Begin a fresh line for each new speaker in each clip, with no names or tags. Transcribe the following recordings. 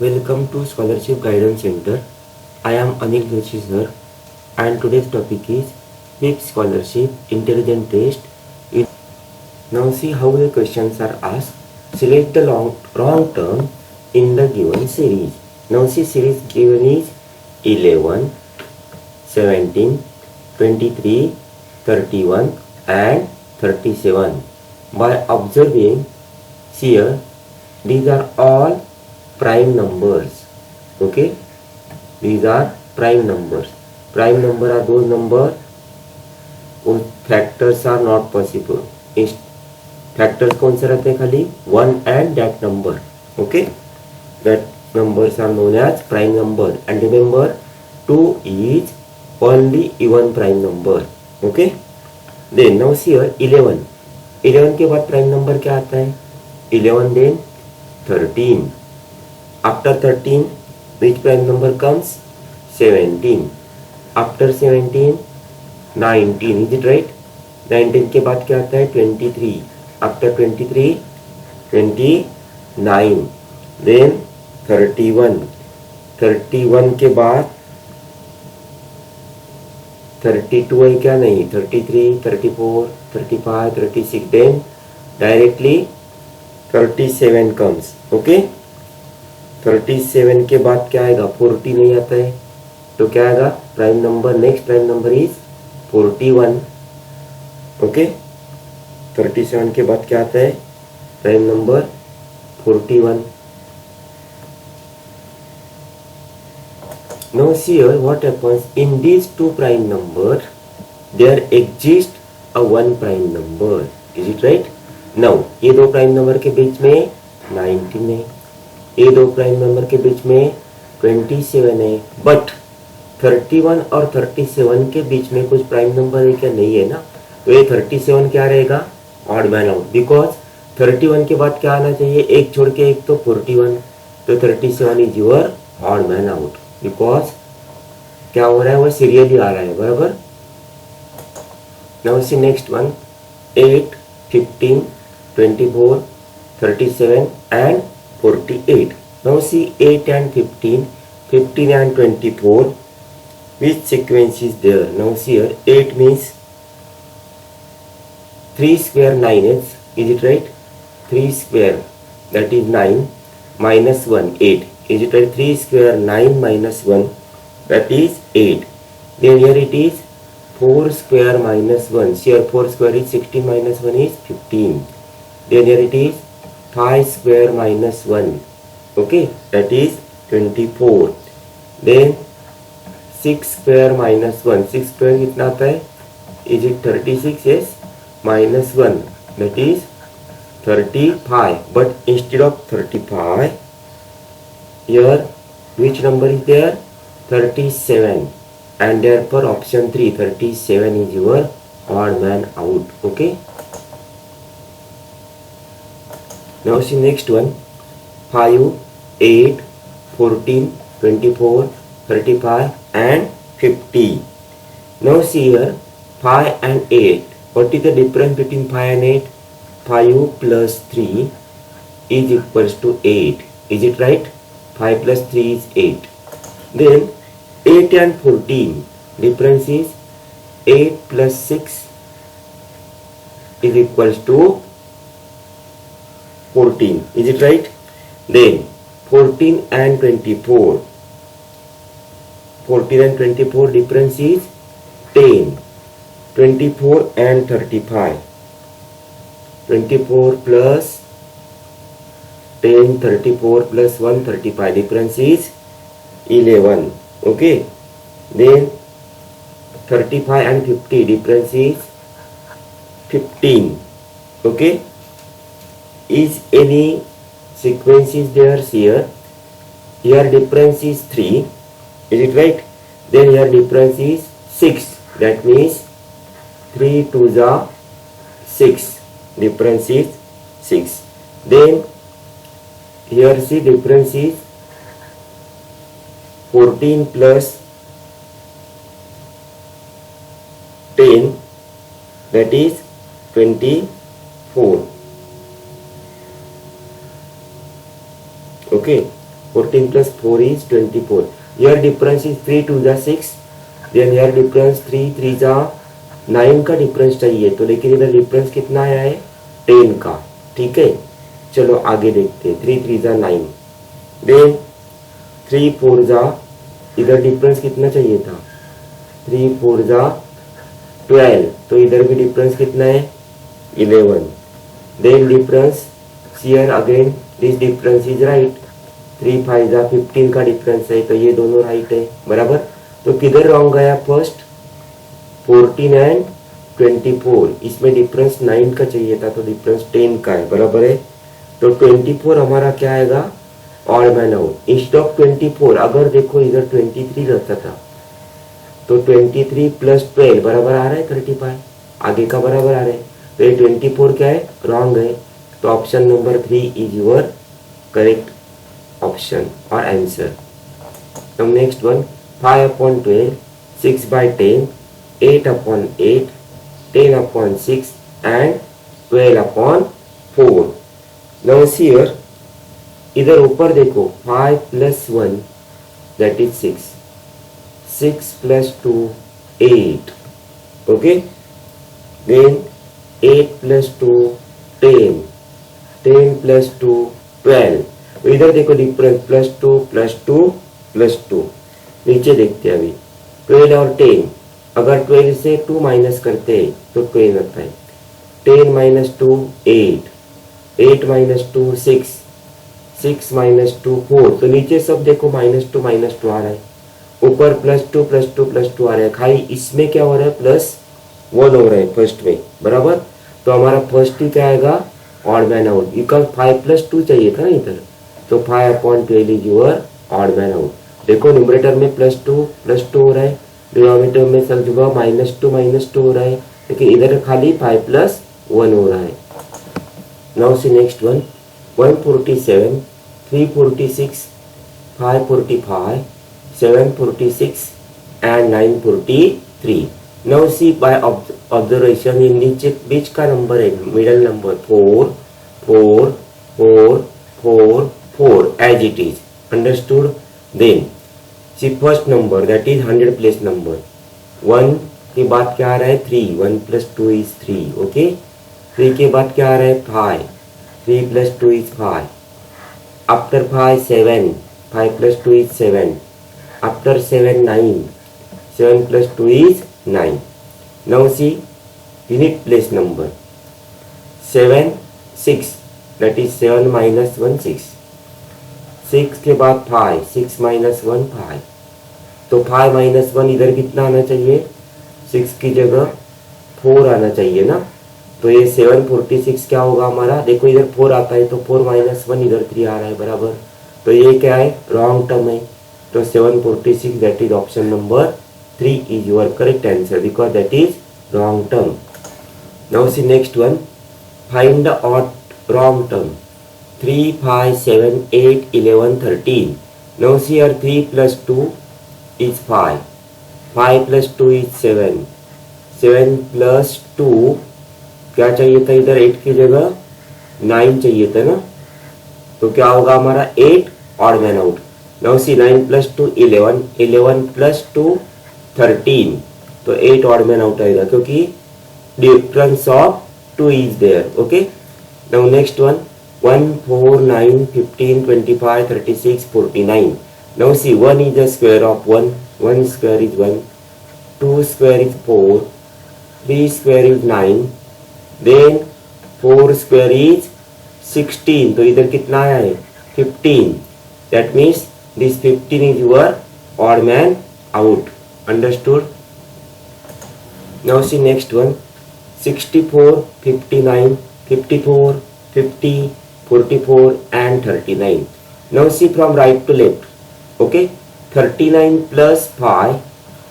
Welcome to Scholarship Guidance Center. I am Anil Joshi sir, and today's topic is BIP Scholarship Intelligent Test. Now see how the questions are asked. Select the wrong term in the given series. Now see series given is 11, 17, 23, 31 and 37. By observing here, these are all prime numbers. Okay, these are prime numbers. Prime number are those numbers whose factors are not possible. Factors कौन से रहते हैं? खाली 1 and that number. Okay, that numbers are known as prime number. And remember, 2 is only even prime number. Okay, then now see here 11. 11 के बाद prime number क्या आता है? 11 then 13. After 13, which prime number comes? 17. After 17, 19. Is it right? 19 के बाद क्या आता है? 23. After 23, 29. Then 31. 31 के बाद 32 है क्या? नहीं. 33, 34, 35, 36. Then directly 37 comes. Okay? 37 के बाद क्या आएगा? 40 नहीं आता है, तो क्या आएगा? Prime number, next prime number is 41. Okay, 37 के बाद क्या आता है? Prime number 41. Now see here what happens in these two prime numbers. There exists a one prime number. Is it right? Now ये दो प्राइम नंबर के बीच में 19 है, ये दो प्राइम नंबर के बीच में 27 है, बट 31 और 37 के बीच में कुछ प्राइम नंबर है क्या? नहीं है ना. तो ये 37 क्या रहेगा? Odd man out. बिकॉज 31 के बाद क्या आना चाहिए? एक छोड़ के एक, तो 41. तो 37 is your odd man out. Because क्या हो रहा है? वो सीरियली आ रहा है. बराबर. Now see next one. 8, 15, 24, 37 and 48. Now see 8 and 15, 15 and 24. Which sequence is there? Now see here, 8 means 3 square 9s. Is it right? 3 square, that is 9, minus 1, 8. Is it right? 3 square 9 minus 1, that is 8. Then here it is 4 square minus 1. Here 4 square is 16 minus 1 is 15. Then here it is 5 square minus 1. Okay, that is 24. Then 6 square minus 1. 6 square कितना आता है? Is it 36? Yes. Minus 1, that is 35. But instead of 35, here which number is there? 37. And therefore option 3, 37 is your odd man out. Okay. Now see next one. 5, 8, 14, 24, 35 and 50. Now see here 5 and 8. What is the difference between 5 and 8? 5 plus 3 is equals to 8. Is it right? 5 plus 3 is 8. Then 8 and 14. Difference is 8 plus 6 is equals to 14. Is it right? Then 14 and 24. 14 and 24 difference is 10. 24 and 35. 24 plus 10, 34 plus 1, 35. Difference is 11. Okay. Then 35 and 50. Difference is 15. Okay. Is any sequence is there here? Here difference is 3. Is it right? Then here difference is 6. That means 3 2 are 6. Difference is 6. Then here see difference is 14 plus 10, that is 24. Okay. 14 plus 4 is 24. Here difference is 3 2 जा 6, then here difference 3 3 जा 9 का difference चाहिए, तो लेकिन इधर difference कितना आया है 10 का। ठीक है, चलो आगे देखते हैं। 3 3 जा 9, देन 3 4 जा, इधर डिफरेंस कितना चाहिए था 3 4 जा 12, तो इधर भी डिफरेंस कितना है 11। Then difference here again this difference is right, 3 5 जा 15 का डिफरेंस है, तो ये दोनों राइट है बराबर। तो किधर रॉन्ग गया फर्स्ट 14 एंड 24, इसमें डिफरेंस 9 का चाहिए था, तो डिफरेंस 10 का है बराबर है। तो 24 हमारा क्या आएगा odd man out. Instead of 24 अगर देखो इधर 23 रहता था, तो 23 प्लस 12 बराबर आ रहा है 35, आगे का बराबर आ रहा है, तो ये 24 क्या है रॉन्ग है। तो option number 3 is your correct option और answer. Now next one, 5/12, 6/10, 8/8, 10/6 and 12/4। Now here इधर ऊपर देखो 5 + 1 दैट इज 6, 6 + 2 8, ओके। देन 8 + 2 10, 10 + 2 12। तो इधर देखो डिफरेंस +2 +2 +2। नीचे देखते हैं अभी 12 और 10, अगर 12 से 2 माइनस करते हैं तो 12 आता है। 10 - 2 8, 8 - 2 6, 6 - 2 4। तो नीचे सब देखो -2 -2 आ रहा है, ऊपर +2 +2 +2 आ रहा है, खाली इसमें क्या हो रहा है +1 हो रहा है फर्स्ट में बराबर। तो हमारा फर्स्ट ही क्या आएगा ऑड मैन आउट, बिकॉज 5 + 2 चाहिए था ना इधर, तो 5/12 is your odd man out. देखो न्यूमरेटर में +2 +2 हो रहा है, डिनोमिनेटर में सब जगह -2 -2 हो रहा है, लेकिन इधर खाली 5 + 1 हो रहा है। Now see next one, 147, 346, 545, 746 and 943। Now see by observation in नीचे बीच का नंबर है middle number 4 4 4 4 4 as it is, understood। Then see first number that is 100 place number, 1 के बाद क्या आ रहा है 3, 1 + 2 is 3, okay। 3 के बाद क्या आ रहा है 5, 3 + 2 is 5, after 5 7, 5 + 2 is 7, after 7 9, 7 + 2 is 9। Now see unit place number 7 6, that is 7 - 1 6, 6 के बाद 5, 6 - 1 5, तो 5 - 1 इधर कितना आना चाहिए 6 की जगह 4 आना चाहिए ना, तो ये 746 क्या होगा हमारा, देखो इधर 4 आता है तो 4 - 1 इधर 3 आ रहा है बराबर, तो ये क्या है रॉन्ग टर्म है, तो 746 that is option number 3 is your correct answer because that is wrong term. Now see next one, find the odd wrong term 3 5 7 8 11 13। Now see here 3 + 2 is 5, 5 + 2 is 7, 7 + 2 क्या चाहिए था इधर 8 की जगह 9 चाहिए था ना, तो क्या होगा हमारा 8 odd man out. Now see 9 + 2 11, 11 + 2 13, तो 8 ऑड मैन आउट आएगा क्योंकि difference of 2 is there, okay. Now next one 1 4 9 15 25 36 49। Now see 1 is the square of 1, 1 square is 1, 2 square is 4, 3 square is 9, then 4 square is 16, तो इधर कितना आया है 15, that means this 15 is your odd man out, understood। Now see next one 64 59 54 50 44 and 39। Now see from right to left, okay। 39 plus 5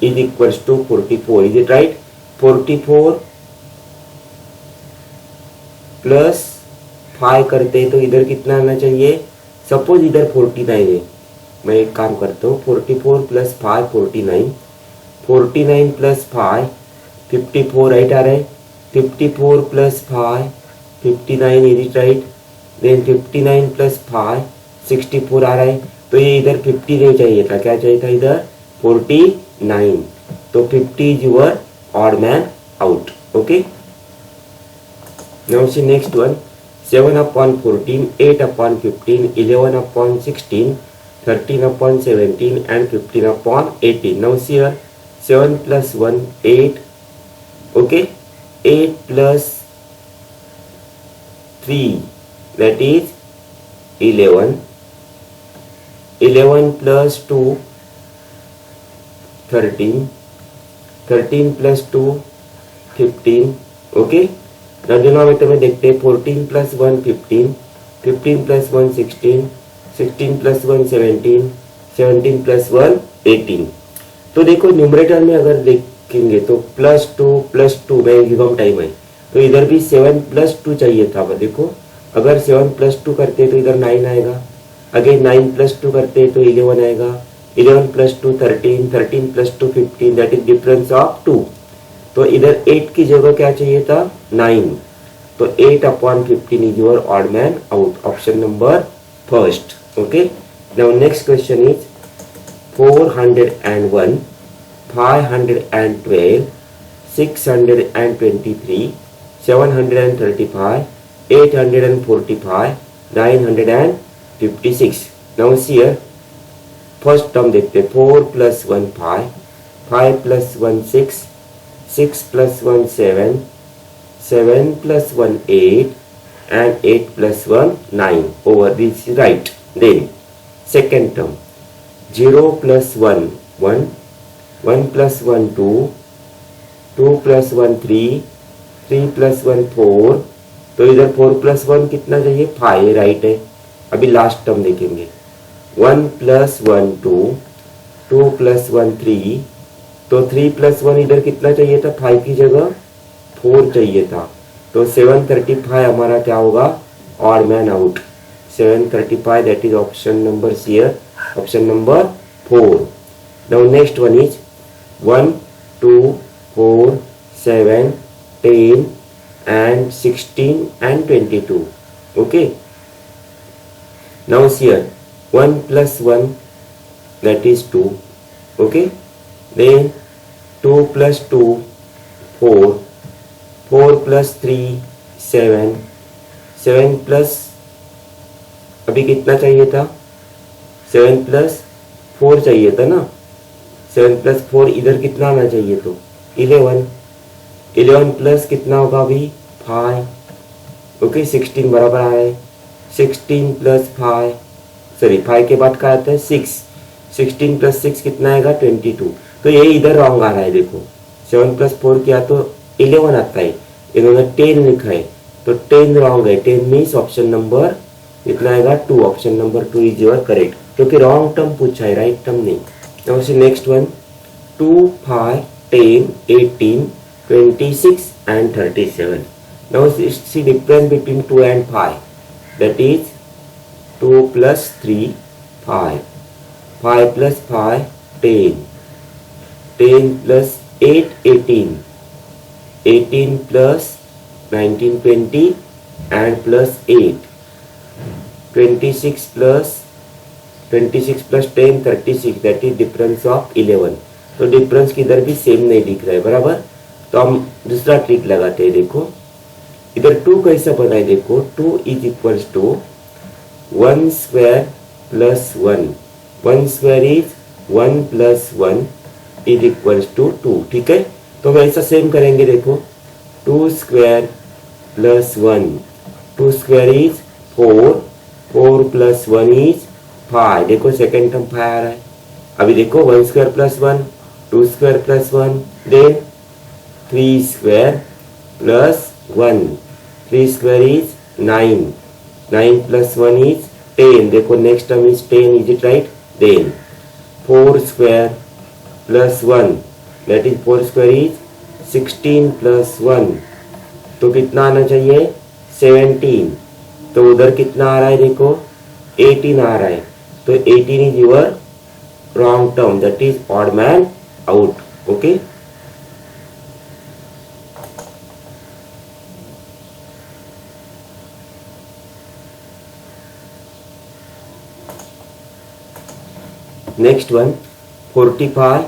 is equals to 44, is it right। 44 plus 5 करते हैं तो इधर कितना आना चाहिए, सपोज इधर 49 है, मैं एक काम करता हूँ 44 plus 5 49, 49 plus 5 54 राइट आ रहा है, 54 plus 5 59 is it right, then 59 plus 5 64 आ रहा है, तो ये इधर 50 नहीं चाहिए था, क्या चाहिए था इधर 49। तो 50 is your odd man out. Okay, now see next one. 7/14, 8/15, 11/16, 13/17 and 15/18. Now see here, 7 plus 1 8. Okay, 8 plus 3, that is 11. 11 plus 2 13. 13 plus 2 15. Okay, denominator में देखते हैं 14 प्लस 1 15, 15 प्लस 1 16, 16 प्लस 1 17, 17 प्लस 1 18। तो देखो न्यूमरेटर में अगर देखेंगे तो +2 मैक्सिमम टाइम है, तो इधर भी 7 प्लस 2 चाहिए था। देखो अगर 7 प्लस 2 करते तो इधर 9 आएगा, अगेन 9 प्लस 2 करते तो 11 आएगा, 11 plus 2 13, 13 plus 2 15, that is difference of 2। तो इधर 8 की जगह क्या चाहिए था 9, तो 8/15 is your odd man out, option number first. Okay, now next question is 401, 512, 623, 735, 845, 956। Now see here, first term देखते 4 plus 1 5, 5 plus 1 6, 6 plus 1 7, 7 plus 1 8 and 8 plus 1 9, over this is right. Then second term 0 plus 1 1, 1 plus 1 2, 2 plus 1 3, 3 plus 1 4। तो इधर 4 plus 1 कितना चाहिए 5, right है। अभी last term देखेंगे 1 plus 1 2, 2 plus 1 3, तो 3 plus 1 इधर कितना चाहिए था 5 की जगह 4 चाहिए था, तो 735 हमारा क्या होगा odd man out, 735, that is option number see here, option number 4। Now next one is 1 2 4 7 10 and 16 and 22. Okay, now see here 1 plus 1, that is 2. Okay, then 2 plus 2 4, 4 plus 3 7, 7 plus अभी कितना चाहिए था 7 प्लस 4 चाहिए था ना, 7 प्लस 4 इधर कितना आना चाहिए, तो 11, 11 प्लस कितना होगा अभी 5। ओके, 16 बराबर आए, 16 प्लस 5, सॉरी 5 के बाद क्या आता है 6, 16 प्लस 6 कितना आएगा 22। तो ये इधर रॉन्ग आ रहा है, देखो 7 प्लस 4 किया तो 11 आता है, इन्होंने 10 लिखा है, तो 10 रॉन्ग है, 10 मीन्स ऑप्शन नंबर कितना आएगा 2, option number 2 is your correct, क्योंकि रॉन्ग टर्म पूछा है, राइट टर्म नहीं। Now see next one 2 5 10 18 26 and 37। Now see difference between 2 and 5, that is 2 plus 3 5, 5 plus 5 10, 10 plus 8 18, 18 plus 19 20 and plus 8, 26 plus 10 36, that is difference of 11। तो difference किधर भी same नहीं दिख रहा है, बराबर। तो हम दूसरा ट्रिक लगाते हैं, देखो इधर 2 कैसा बना है, देखो 2 is equals to 1 square plus 1, 1 square is 1 plus 1 is equals to 2, ठीक है। तो वैसा सेम करेंगे, देखो 2 square plus 1, 2 square is 4, 4 plus 1 is 5, देखो सेकेंड टर्म 5 आ रहा है। अभी देखो 1 square plus 1, 2 square plus 1, then 3 square plus 1, 3 square is 9, 9 plus 1 is 10, देखो next term is 10, is it right. Then 4 square plus 1, that is 4 square is 16 plus 1, तो कितना आना चाहिए 17, तो उधर कितना आ रहा है, देखो 18 आ रहा है, तो 18 is your wrong term, that is odd man out. Okay, Next one, 45,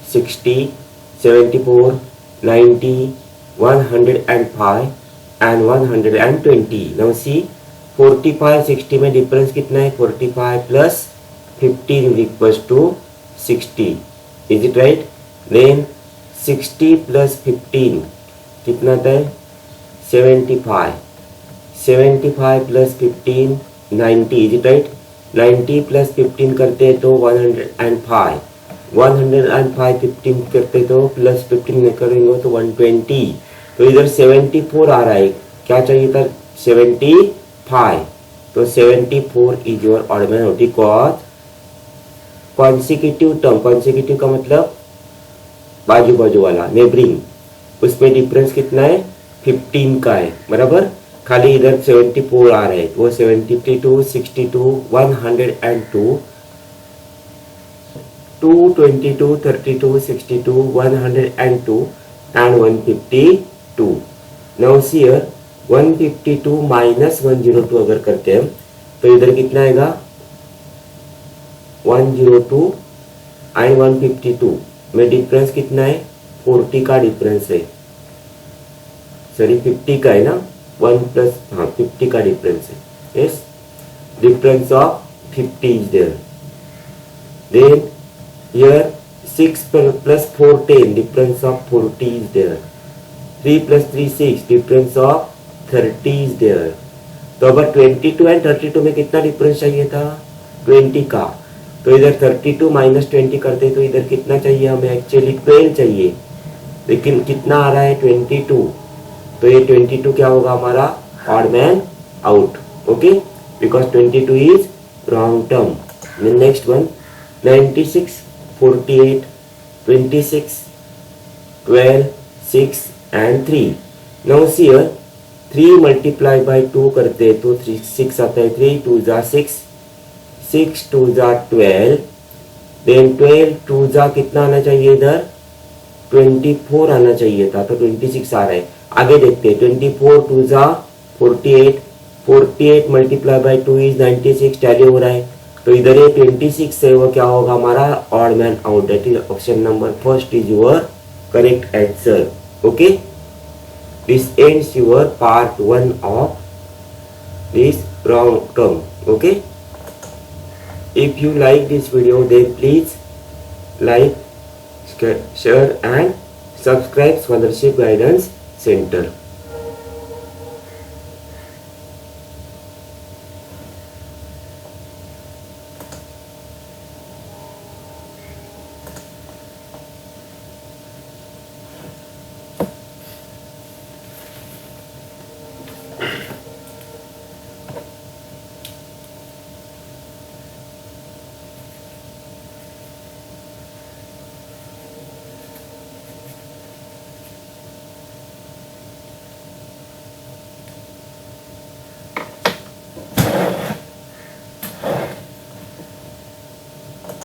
60, 74, 90, 105 and 120. Now see 45, 60 में डिफरेंस कितना है? 45 plus 15 is equals to 60. Is it right? Then 60 plus 15 कितना आता है? 75. 75 plus 15 90. Is it right? 90 plus 15 करते हैं तो 105. 105 15 करते तो प्लस 15 करेंगे तो 120. तो इधर 74 आ रहा है, क्या चाहिए था? 75. तो 74 is your odd man out. Because consecutive term, consecutive का मतलब बाजू बाजू वाला, नेबरिंग, उसमें डिफरेंस कितना है? 15 का है, बराबर. खाली इधर 74 आ रहे हैं, वो 72, 62, 102, 222, 32, 62, 102 and 152. Now see here 152 minus 102 अगर करते हैं तो इधर कितना आएगा? 102 and 152 में डिफरेंस कितना है? 40 का डिफरेंस है, सॉरी 50 का है ना, 1 प्लस 50 का डिफरेंस है. Yes, difference of 50 is there. Then here 6 plus 4 10, difference of 40 is there. 3 plus 3 6, difference of 30 is there. तो अब 22 and 32 में कितना डिफरेंस चाहिए था? 20 का. तो इधर 32 माइनस 20 करते तो इधर कितना चाहिए हमें? एक्चुअली 12 चाहिए, लेकिन कितना आ रहा है? 22. तो ये 22 क्या होगा हमारा? Odd man out. Okay, because 22 is wrong term. Next one, 96, 48, 26, 12, 6 and 3. Now see here 3 multiply by 2 करते तो 6 आता है. 3 2 जा 6, 6 2 जा 12, then 12 2 जा कितना आना चाहिए? इधर 24 आना चाहिए था, तो 26 आ रहा है. आगे देखते हैं. 24 2 जा 48, 48 मल्टीप्लाई बाई 2 इज 96, टैली हो रहा है. तो इधर ये 26 से वो क्या होगा हमारा? Odd man out. That is option number first is your correct answer. Okay, this ends your part 1 of this wrong term. Okay, if you like this video then please like, share and subscribe Scholarship Guidance Center.